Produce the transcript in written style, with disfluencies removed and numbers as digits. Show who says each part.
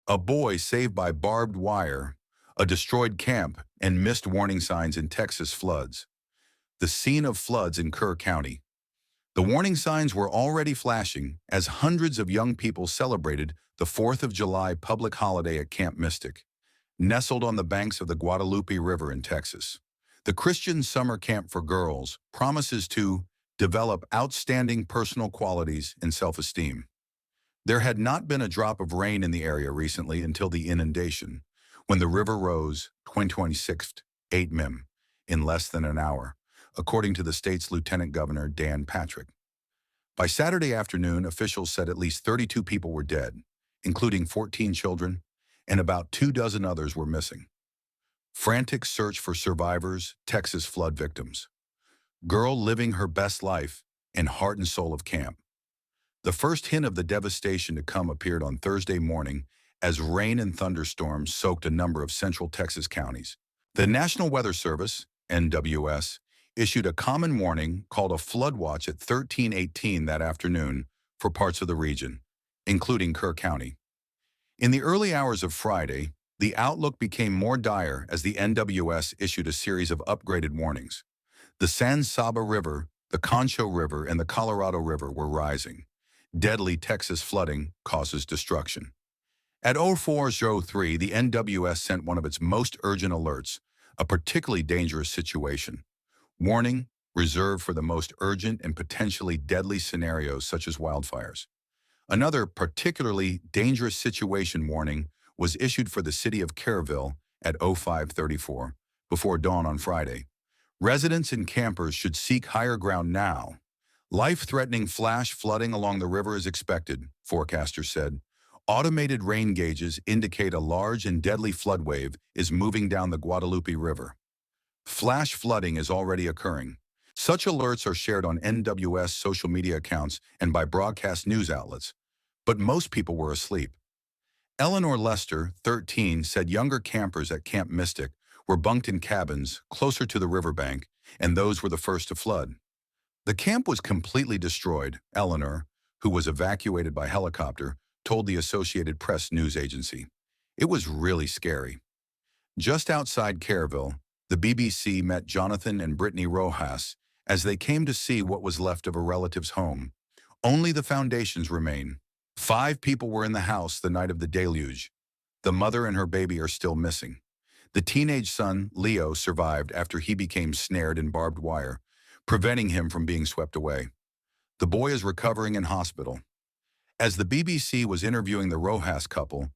Speaker 1: A boy saved by barbed wire, a destroyed camp, and missed warning signs in Texas floods. The scene of floods in Kerr County. The warning signs were already flashing as hundreds of young people celebrated the 4th of July public holiday at Camp Mystic, nestled on the banks of the Guadalupe River in Texas. The Christian summer camp for girls promises to develop outstanding personal qualities and self-esteem. There had not been a drop of rain in the area recently until the inundation, when the river rose 2026 8 mm in less than an hour, according to the state's Lieutenant Governor Dan Patrick. By Saturday afternoon, officials said at least 32 people were dead, including 14 children, and about 24 others were missing. Frantic search for survivors, Texas flood victims. Girl living her best life and heart and soul of camp. The first hint of the devastation to come appeared on Thursday morning as rain and thunderstorms soaked a number of central Texas counties. The National Weather Service, NWS, issued a common warning called a flood watch at 13:18 that afternoon for parts of the region, including Kerr County. In the early hours of Friday, the outlook became more dire as the NWS issued a series of upgraded warnings. The San Saba River, the Concho River, and the Colorado River were rising. Deadly Texas flooding causes destruction. At 04:03, the NWS sent one of its most urgent alerts, a particularly dangerous situation. Warning, reserved for the most urgent and potentially deadly scenarios such as wildfires. Another particularly dangerous situation warning was issued for the city of Kerrville at 05:34, before dawn on Friday. Residents and campers should seek higher ground now. Life-threatening flash flooding along the river is expected, forecasters said. Automated rain gauges indicate a large and deadly flood wave is moving down the Guadalupe River. Flash flooding is already occurring. Such alerts are shared on NWS social media accounts and by broadcast news outlets, but most people were asleep. Eleanor Lester, 13, said younger campers at Camp Mystic were bunked in cabins closer to the riverbank, and those were the first to flood. The camp was completely destroyed, Eleanor, who was evacuated by helicopter, told the Associated Press news agency. It was really scary. Just outside Kerrville, the BBC met Jonathan and Brittany Rojas as they came to see what was left of a relative's home. Only the foundations remain. 5 people were in the house the night of the deluge. The mother and her baby are still missing. The teenage son, Leo, survived after he became snared in barbed wire, preventing him from being swept away. The boy is recovering in hospital. As the BBC was interviewing the Rojas couple,